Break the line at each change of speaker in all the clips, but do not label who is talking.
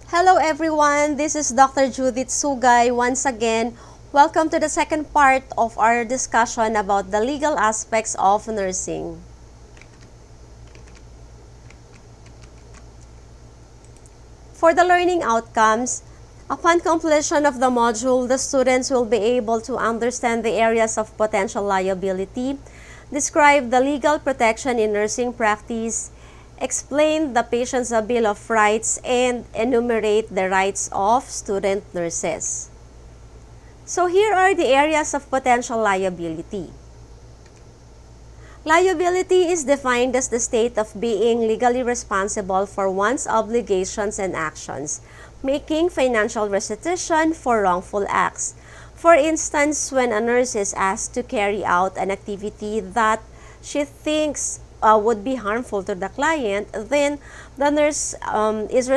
Hello everyone, this is Dr. Judith Sugay. Once again, welcome to the second part of our discussion about the legal aspects of nursing. For the learning outcomes, upon completion of the module, the students will be able to understand the areas of potential liability, describe the legal protection in nursing practice, explain the patient's Bill of Rights, and enumerate the rights of student nurses. So here are the areas of potential liability. Liability is defined as the state of being legally responsible for one's obligations and actions, making financial restitution for wrongful acts. For instance, when a nurse is asked to carry out an activity that she thinks would be harmful to the client, then the nurse is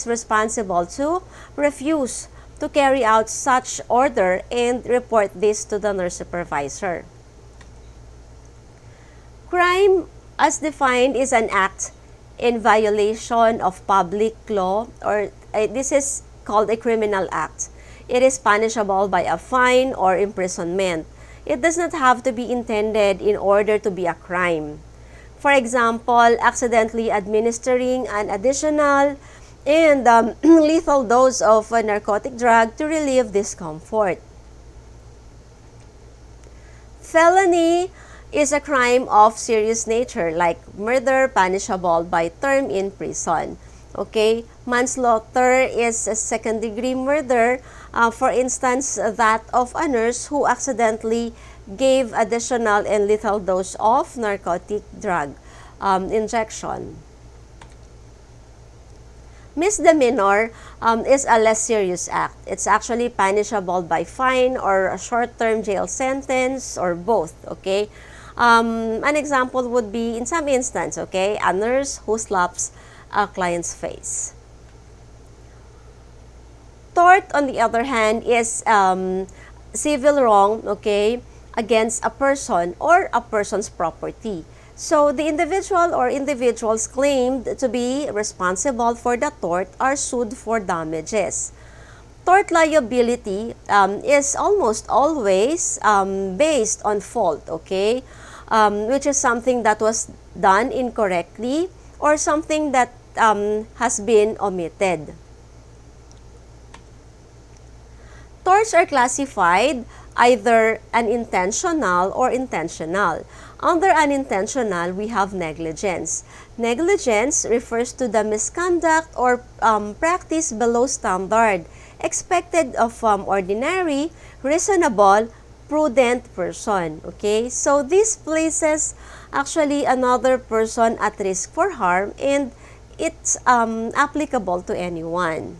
responsible to refuse to carry out such order and report this to the nurse supervisor. Crime, as defined, is an act in violation of public law, or this is called a criminal act. It is punishable by a fine or imprisonment. It does not have to be intended in order to be a crime. For example, accidentally administering an additional and lethal dose of a narcotic drug to relieve discomfort. Felony is a crime of serious nature like murder, punishable by term in prison. Okay, manslaughter is a second-degree murder, for instance, that of a nurse who accidentally gave additional and lethal dose of narcotic drug injection. Misdemeanor is a less serious act. It's actually punishable by fine or a short-term jail sentence or both, okay? An example would be, in some instance, okay, a nurse who slaps a client's face. Tort, on the other hand, is civil wrong, okay, against a person or a person's property. So the individual or individuals claimed to be responsible for the tort are sued for damages. Tort liability is almost always based on fault, okay, which is something that was done incorrectly or something that has been omitted. Torts are classified either unintentional or intentional. Under unintentional, we have negligence. Negligence refers to the misconduct or practice below standard, expected of ordinary, reasonable, prudent person. Okay, so this places actually another person at risk for harm, and it's applicable to anyone.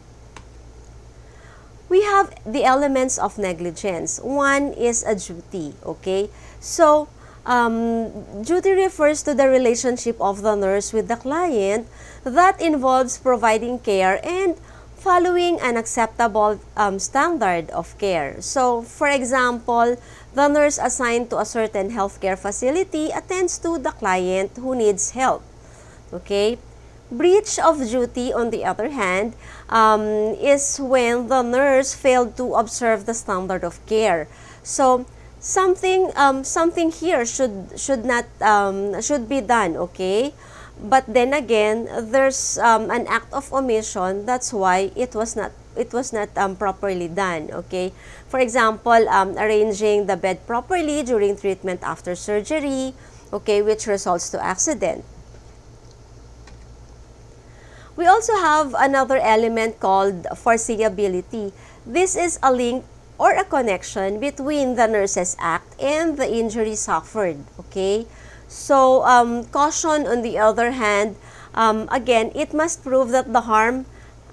We have the elements of negligence. One is a duty, okay? So, duty refers to the relationship of the nurse with the client that involves providing care and following an acceptable standard of care. So, for example, the nurse assigned to a certain healthcare facility attends to the client who needs help, okay? Breach of duty, on the other hand, is when the nurse failed to observe the standard of care. So something here should be done, okay? But then again, there's an act of omission. That's why it was not properly done, okay? For example, arranging the bed properly during treatment after surgery, okay, which results to accident. We also have another element called foreseeability. This is a link or a connection between the nurse's act and the injury suffered, okay? So, caution, on the other hand, again, it must prove that the harm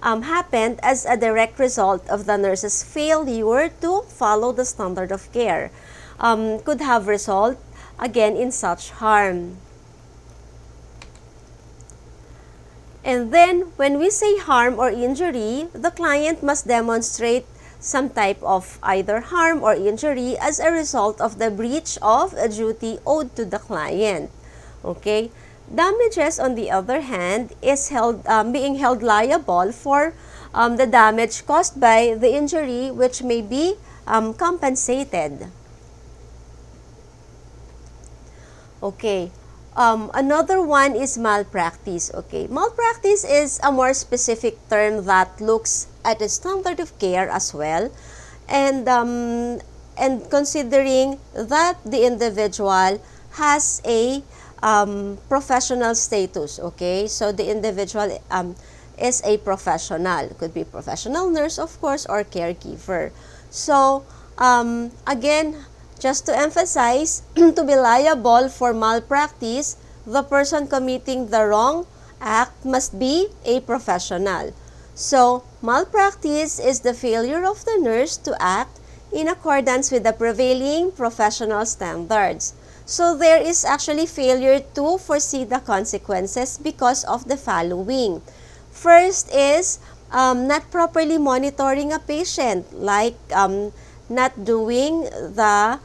happened as a direct result of the nurse's failure to follow the standard of care. Could have result, again, in such harm. And then, when we say harm or injury, the client must demonstrate some type of either harm or injury as a result of the breach of a duty owed to the client. Okay? Damages, on the other hand, is being held liable for the damage caused by the injury, which may be compensated. Okay. Another one is malpractice. Okay. Malpractice is a more specific term that looks at the standard of care as well, and considering that the individual has a professional status. Okay. So the individual is a professional. Could be professional nurse, of course, or caregiver. So again, just to emphasize, to be liable for malpractice, the person committing the wrong act must be a professional. So, malpractice is the failure of the nurse to act in accordance with the prevailing professional standards. So, there is actually failure to foresee the consequences because of the following. First is not properly monitoring a patient, like not doing the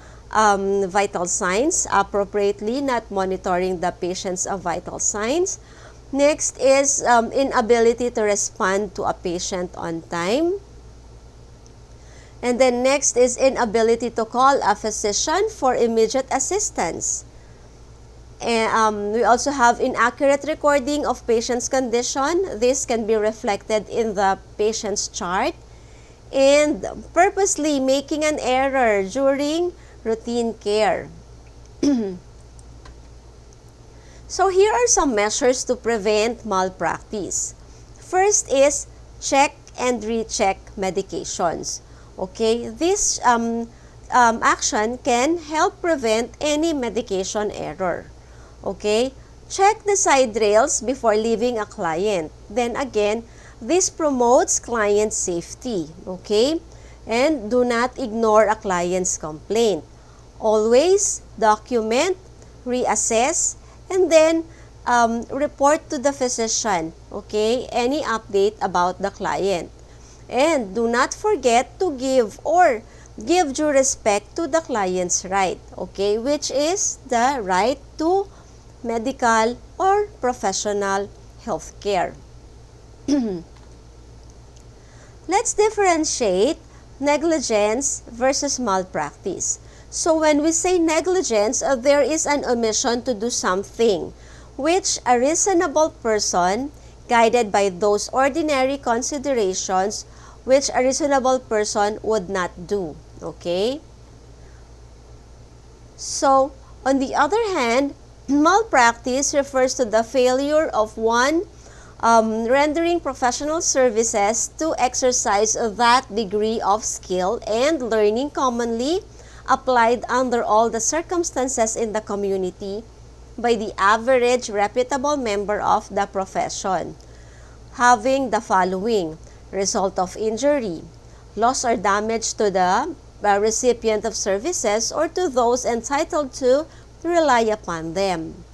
vital signs appropriately, not monitoring the patient's vital signs. Next is inability to respond to a patient on time. And then next is inability to call a physician for immediate assistance. And we also have inaccurate recording of patient's condition. This can be reflected in the patient's chart. And purposely making an error during routine care. So here are some measures to prevent malpractice. First is check and recheck medications. Okay, this action can help prevent any medication error. Okay, check the side rails before leaving a client. Then again, this promotes client safety, okay? And do not ignore a client's complaint. Always document, reassess, and then report to the physician, okay? Any update about the client. And do not forget to give due respect to the client's right, okay? Which is the right to medical or professional health care. Let's differentiate negligence versus malpractice. So when we say negligence, there is an omission to do something which a reasonable person, guided by those ordinary considerations, which a reasonable person would not do. Okay? So, on the other hand, malpractice refers to the failure of one rendering professional services to exercise that degree of skill and learning commonly applied under all the circumstances in the community by the average reputable member of the profession, having the following: result of injury, loss or damage to the recipient of services or to those entitled to rely upon them.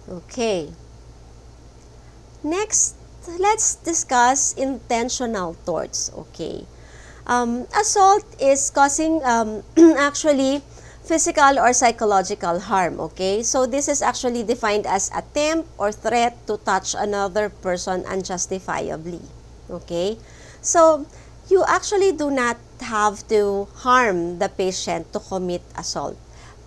Okay. Next, let's discuss intentional torts. Okay. Assault is causing actually physical or psychological harm. Okay. So this is actually defined as attempt or threat to touch another person unjustifiably. Okay. So you actually do not have to harm the patient to commit assault,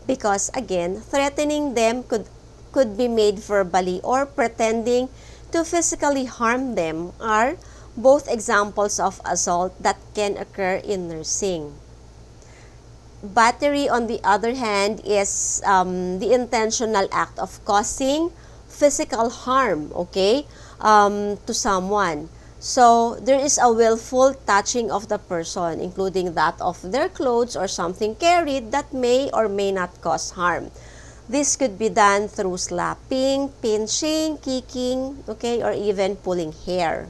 because again, threatening them could be made verbally or pretending to physically harm them are both examples of assault that can occur in nursing. Battery, on the other hand, is the intentional act of causing physical harm, okay, to someone. So, there is a willful touching of the person, including that of their clothes or something carried that may or may not cause harm. This could be done through slapping, pinching, kicking, okay, or even pulling hair.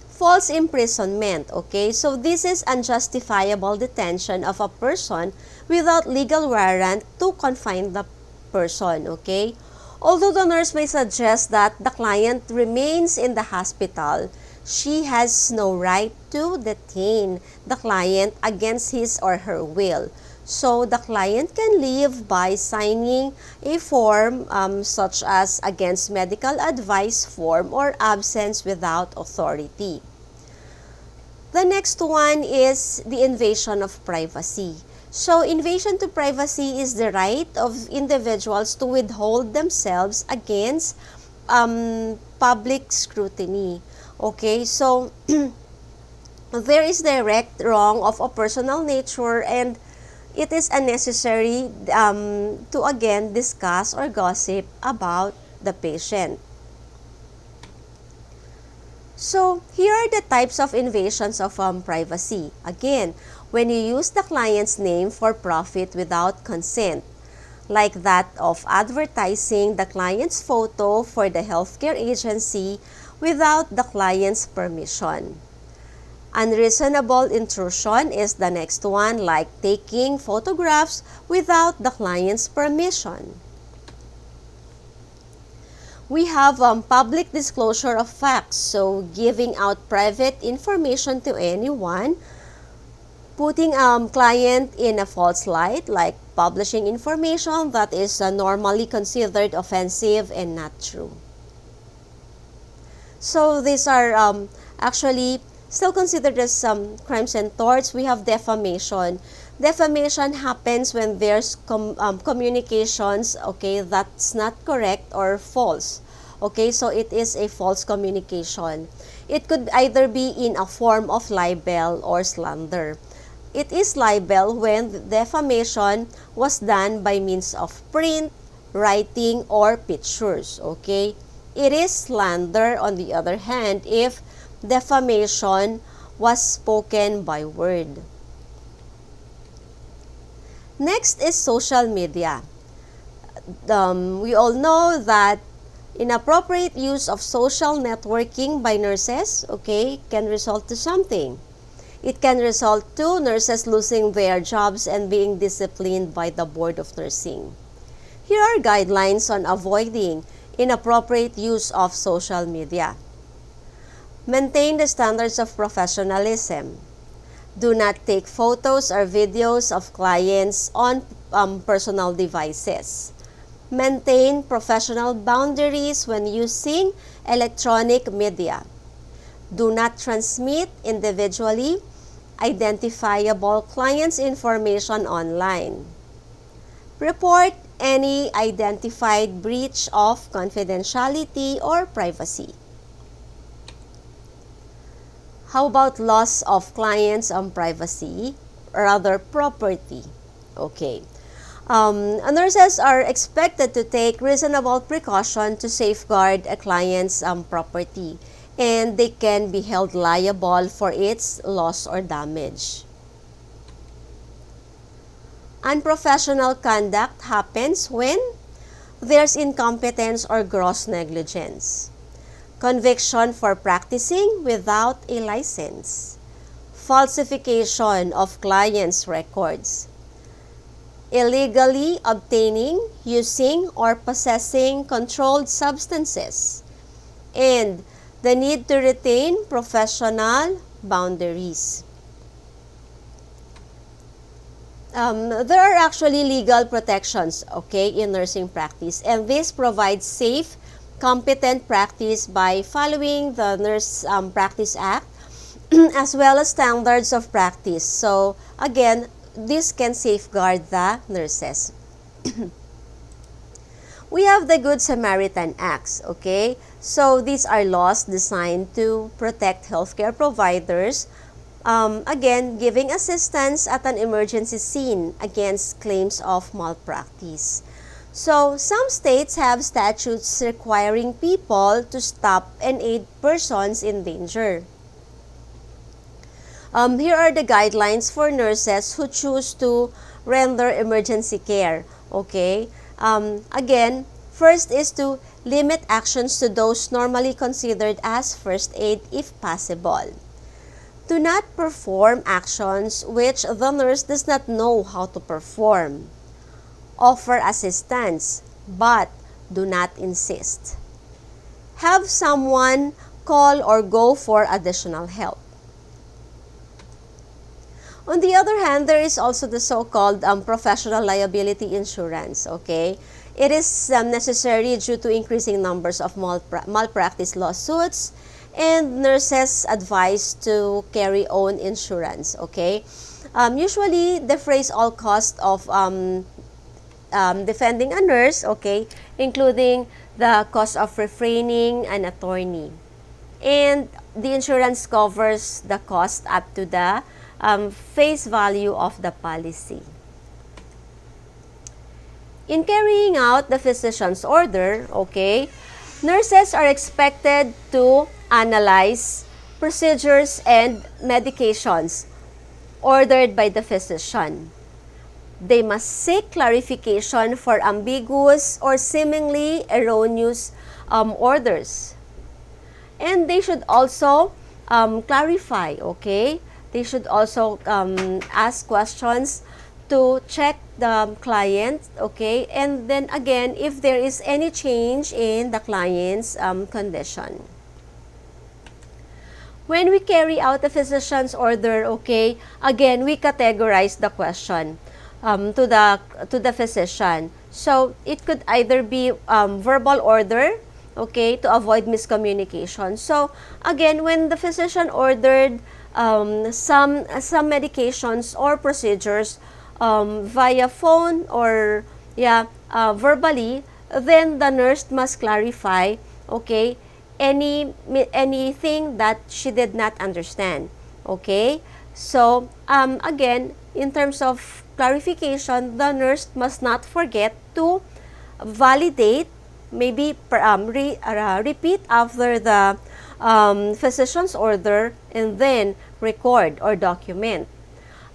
False imprisonment, okay? So this is unjustifiable detention of a person without legal warrant to confine the person, okay? Although the nurse may suggest that the client remains in the hospital, she has no right to detain the client against his or her will. So the client can leave by signing a form such as against medical advice form or absence without authority. The next one is the invasion of privacy. So invasion to privacy is the right of individuals to withhold themselves against public scrutiny. Okay, so there is direct wrong of a personal nature, and it is unnecessary to again discuss or gossip about the patient. So here are the types of invasions of privacy. Again, when you use the client's name for profit without consent, like that of advertising the client's photo for the healthcare agency without the client's permission. Unreasonable intrusion is the next one, like taking photographs without the client's permission. We have public disclosure of facts, so giving out private information to anyone, putting client in a false light, like publishing information that is normally considered offensive and not true. So these are actually still considered as crimes and torts. We have defamation. Defamation happens when there's communications, okay, that's not correct or false. Okay, so it is a false communication. It could either be in a form of libel or slander. It is libel when defamation was done by means of print, writing, or pictures. Okay, it is slander, on the other hand, if defamation was spoken by word. Next is social media. We all know that inappropriate use of social networking by nurses, okay, can result to something. It can result to nurses losing their jobs and being disciplined by the Board of Nursing. Here are guidelines on avoiding inappropriate use of social media. Maintain the standards of professionalism. Do not take photos or videos of clients on personal devices. Maintain professional boundaries when using electronic media. Do not transmit individually identifiable clients' information online. Report any identified breach of confidentiality or privacy. How about loss of clients' privacy, or rather property? Okay. Nurses are expected to take reasonable precaution to safeguard a client's property, and they can be held liable for its loss or damage. Unprofessional conduct happens when there's incompetence or gross negligence. Conviction for practicing without a license. Falsification of clients' records. Illegally obtaining, using, or possessing controlled substances. And the need to retain professional boundaries. There are actually legal protections, okay, in nursing practice, and this provides safe, competent practice by following the Nurse Practice Act as well as standards of practice. So again, this can safeguard the nurses. We have the Good Samaritan Acts, okay? So these are laws designed to protect healthcare providers, again, giving assistance at an emergency scene against claims of malpractice. So some states have statutes requiring people to stop and aid persons in danger. Here are the guidelines for nurses who choose to render emergency care. Okay. Again, first is to limit actions to those normally considered as first aid if possible. Do not perform actions which the nurse does not know how to perform. Offer assistance, but do not insist. Have someone call or go for additional help. On the other hand, there is also the so-called professional liability insurance, okay? It is necessary due to increasing numbers of malpractice lawsuits, and nurses advised to carry own insurance, okay? Usually, the phrase all cost of defending a nurse, okay, including the cost of refraining an attorney. And the insurance covers the cost up to the face value of the policy. In carrying out the physician's order, okay, nurses are expected to analyze procedures and medications ordered by the physician. They must seek clarification for ambiguous or seemingly erroneous orders. And they should also clarify, okay? They should also ask questions to check the client, okay? And then again, if there is any change in the client's condition. When we carry out the physician's order, okay, again, we categorize the question to the physician. So, it could either be verbal order, okay, to avoid miscommunication. So, again, when the physician ordered some medications or procedures via phone or verbally, then the nurse must clarify, okay, anything that she did not understand, okay? So, again, in terms of clarification, the nurse must not forget to validate, maybe repeat after the physician's order, and then record or document.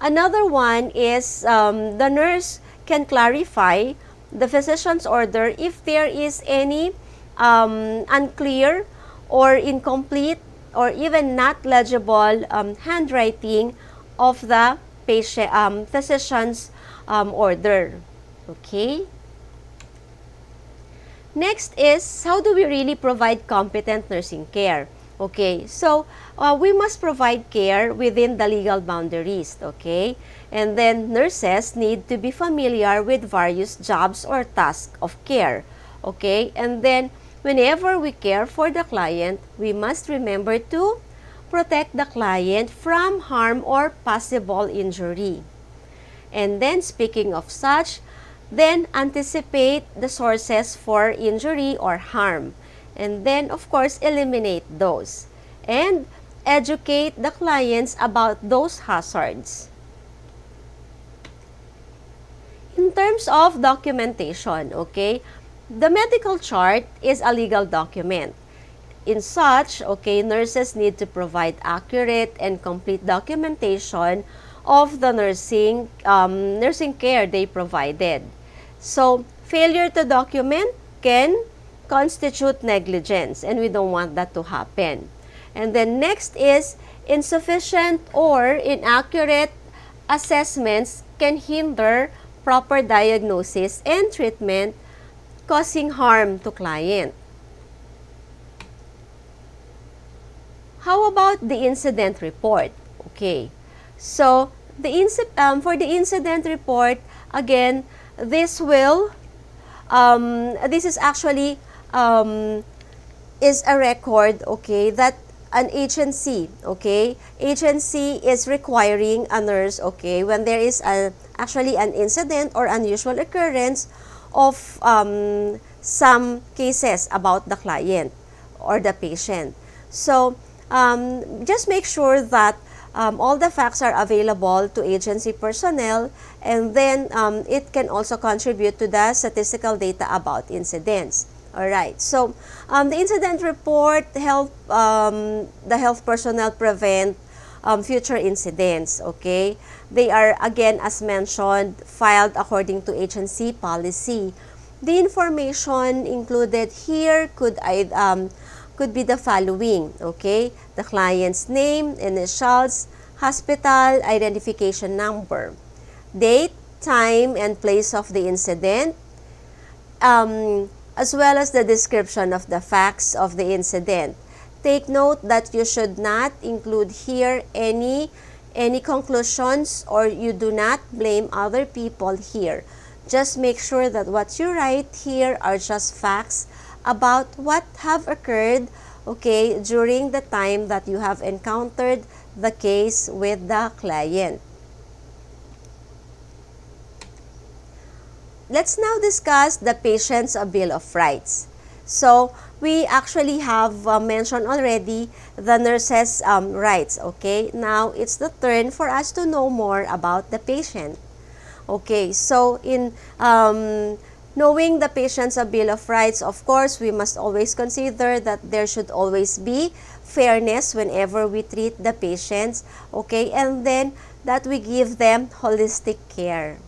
Another one is the nurse can clarify the physician's order if there is any unclear or incomplete or even not legible handwriting of the physician's order. Okay? Next is, how do we really provide competent nursing care? Okay, so we must provide care within the legal boundaries, okay? And then nurses need to be familiar with various jobs or tasks of care, okay? And then whenever we care for the client, we must remember to protect the client from harm or possible injury. And then speaking of such, then anticipate the sources for injury or harm. And then, of course, eliminate those. And educate the clients about those hazards. In terms of documentation, okay, the medical chart is a legal document. In such, okay, nurses need to provide accurate and complete documentation of the nursing care they provided. So, failure to document can constitute negligence, and we don't want that to happen. And then next is, insufficient or inaccurate assessments can hinder proper diagnosis and treatment, causing harm to client. How about the incident report? Okay, so for the incident report, again, this is actually is a record, okay, that an agency is requiring a nurse, okay, when there is actually an incident or unusual occurrence of some cases about the client or the patient. So, just make sure that all the facts are available to agency personnel, and then it can also contribute to the statistical data about incidents. Alright, so the incident report help the health personnel prevent future incidents, okay? They are, again, as mentioned, filed according to agency policy. The information included here could be the following, okay? The client's name, initials, hospital identification number, date, time, and place of the incident, as well as the description of the facts of the incident. Take note that you should not include here any any conclusions, or you do not blame other people here. Just make sure that what you write here are just facts about what have occurred, okay, during the time that you have encountered the case with the client. Let's now discuss the patient's Bill of Rights. So, we actually have mentioned already the nurse's rights, okay? Now, it's the turn for us to know more about the patient. Okay, so in knowing the patient's Bill of Rights, of course, we must always consider that there should always be fairness whenever we treat the patients, okay? And then that we give them holistic care.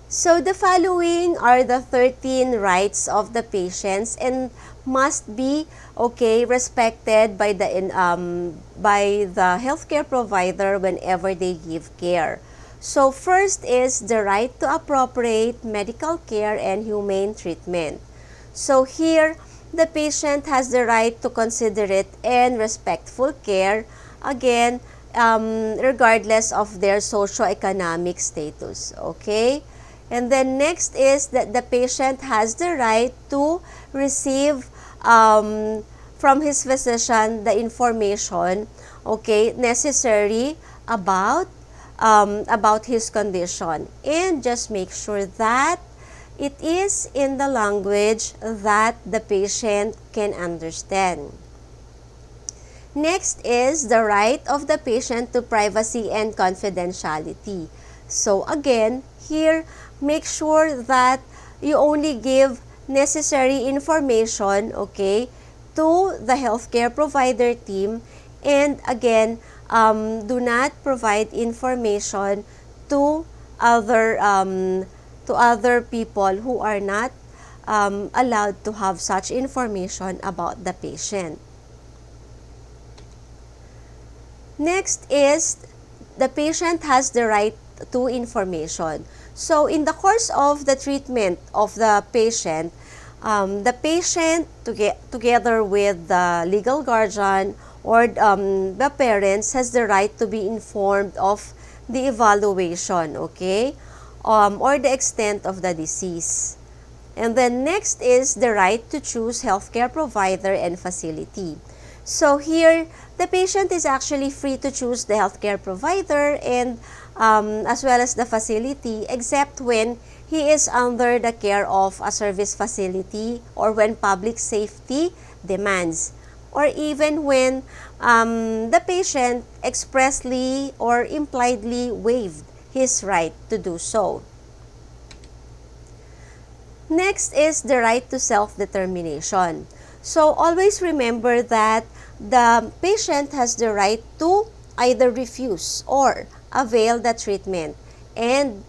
So the following are the 13 rights of the patients and must be, okay, respected by the healthcare provider whenever they give care. So first is the right to appropriate medical care and humane treatment. So here, the patient has the right to considerate and respectful care, again, regardless of their socioeconomic status, okay? And then next is that the patient has the right to receive from his physician the information, okay, necessary about his condition, and just make sure that it is in the language that the patient can understand. Next is the right of the patient to privacy and confidentiality. So again, here, make sure that you only give necessary information, okay, to the healthcare provider team, and again, do not provide information to other people who are not allowed to have such information about the patient. Next is the patient has the right to information. So in the course of the treatment of the patient together with the legal guardian or the parents has the right to be informed of the evaluation, okay, or the extent of the disease. And then next is the right to choose healthcare provider and facility. So here, the patient is actually free to choose the healthcare provider and as well as the facility, except when he is under the care of a service facility or when public safety demands, or even when the patient expressly or impliedly waived his right to do so. Next is the right to self-determination. So always remember that the patient has the right to either refuse or avail the treatment, and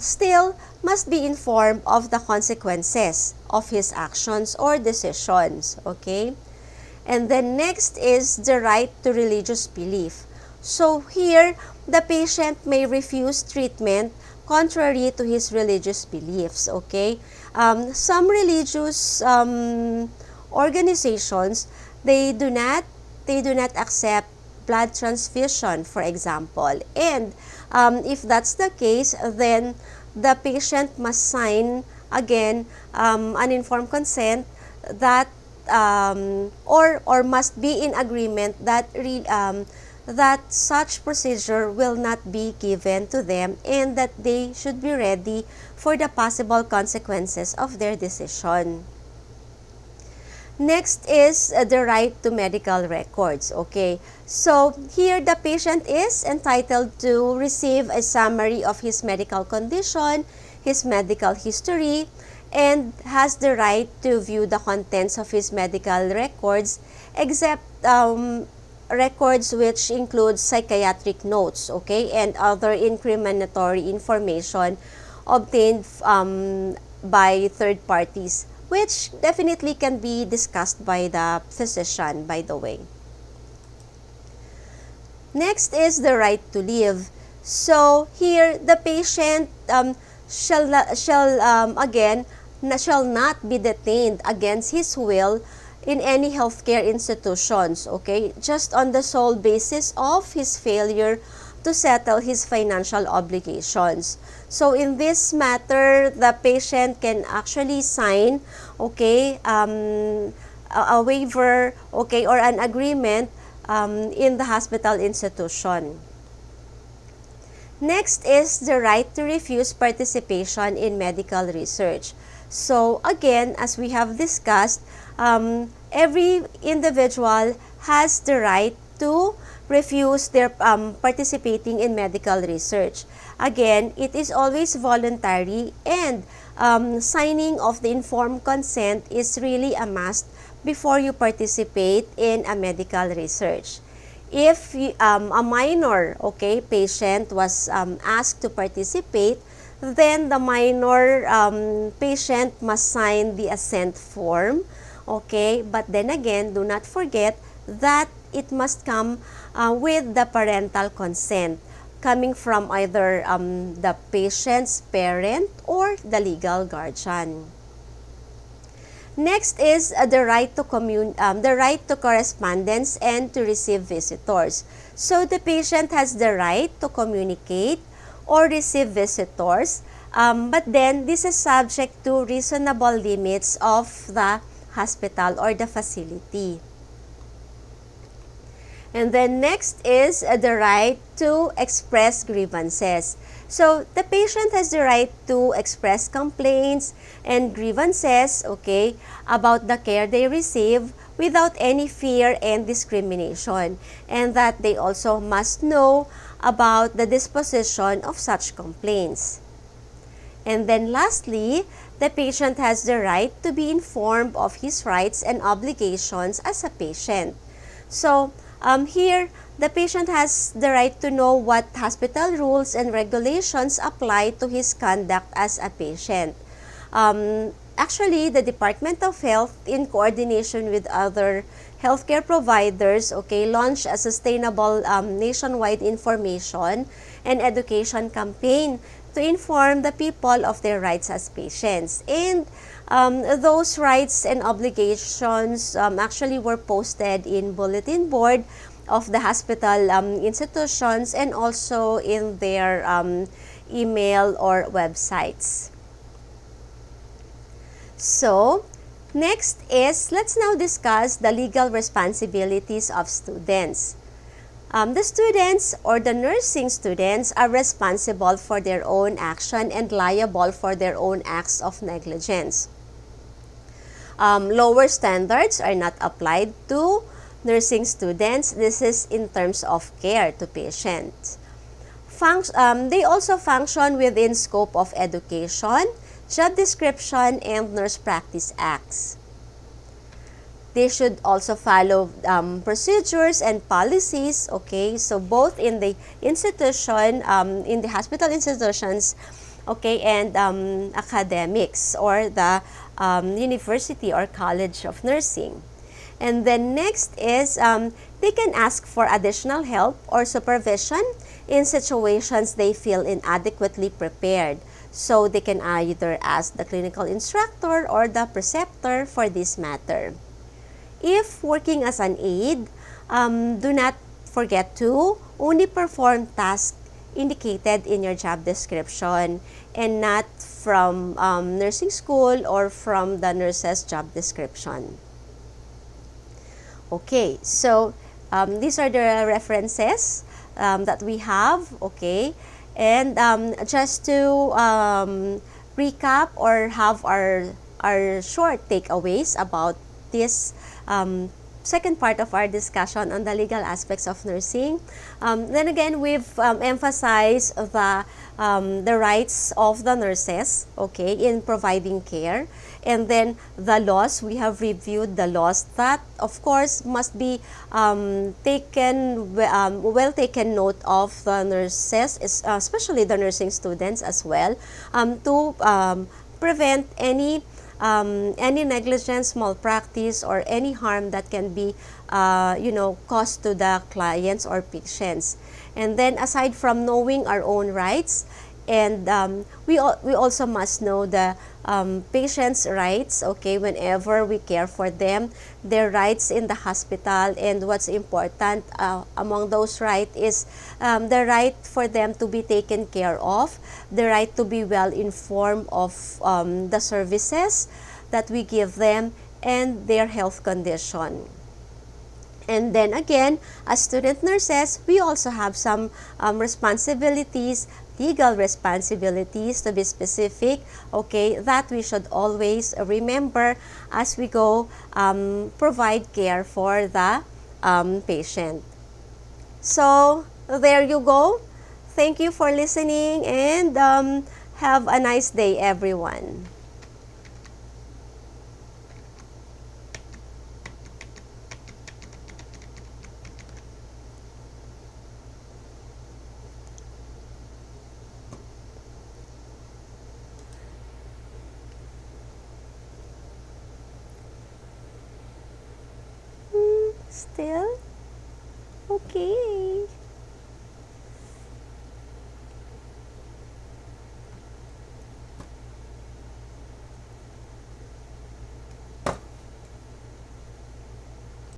still must be informed of the consequences of his actions or decisions, okay? And then next is the right to religious belief. So here, the patient may refuse treatment contrary to his religious beliefs, okay? Some religious organizations, they do not accept blood transfusion, for example. And if that's the case, then the patient must sign again an informed consent that or must be in agreement that that such procedure will not be given to them and that they should be ready for the possible consequences of their decision. Next is the right to medical records, okay? So here the patient is entitled to receive a summary of his medical condition, his medical history, and has the right to view the contents of his medical records except records which include psychiatric notes, okay, and other incriminatory information obtained by third parties, which definitely can be discussed by the physician, by the way. Next is the right to live. So here, the patient shall not be detained against his will in any healthcare institutions, okay, just on the sole basis of his failure to settle his financial obligations. So in this matter, the patient can actually sign, okay, a waiver, okay, or an agreement in the hospital institution. Next is the right to refuse participation in medical research. So again, as we have discussed, every individual has the right to refuse their participating in medical research. Again, it is always voluntary, and signing of the informed consent is really a must before you participate in a medical research. If a minor, okay, patient was asked to participate, then the minor patient must sign the assent form, okay? But then again, do not forget that it must come with the parental consent, coming from either the patient's parent or the legal guardian. Next is the right to correspondence and to receive visitors. So the patient has the right to communicate or receive visitors, but then this is subject to reasonable limits of the hospital or the facility. And then next is the right to express grievances. So the patient has the right to express complaints and grievances, okay, about the care they receive without any fear and discrimination, and that they also must know about the disposition of such complaints. And then lastly, the patient has the right to be informed of his rights and obligations as a patient. So here, the patient has the right to know what hospital rules and regulations apply to his conduct as a patient. Actually, the Department of Health, in coordination with other healthcare providers, okay, launched a sustainable nationwide information and education campaign to inform the people of their rights as patients. And those rights and obligations actually were posted in bulletin board of the hospital institutions and also in their email or websites. So, next is, let's now discuss the legal responsibilities of students. The students or the nursing students are responsible for their own action and liable for their own acts of negligence. Lower standards are not applied to nursing students. This is in terms of care to patients. They also function within scope of education, job description, and nurse practice acts. They should also follow procedures and policies, okay? So both in the institution, in the hospital institutions, okay, and academics or the university or college of nursing. And then next is they can ask for additional help or supervision in situations they feel inadequately prepared. So they can either ask the clinical instructor or the preceptor for this matter. If working as an aide, do not forget to only perform tasks indicated in your job description and not from nursing school or from the nurse's job description. Okay, so these are the references that we have, okay? And just to recap or have our short takeaways about this second part of our discussion on the legal aspects of nursing. Then again, we've emphasized the rights of the nurses, okay, in providing care. And then the laws, we have reviewed the laws that, of course, must be well taken note of the nurses, especially the nursing students as well, to prevent any negligence, malpractice, or any harm that can be, caused to the clients or patients. And then aside from knowing our own rights, And we also must know the patient's rights, okay, whenever we care for them, their rights in the hospital. And what's important among those rights is the right for them to be taken care of, the right to be well informed of the services that we give them, and their health condition. And then again, as student nurses, we also have some responsibilities, legal responsibilities to be specific, okay, that we should always remember as we go provide care for the patient. So, there you go. Thank you for listening, and have a nice day, everyone. Still? Okay.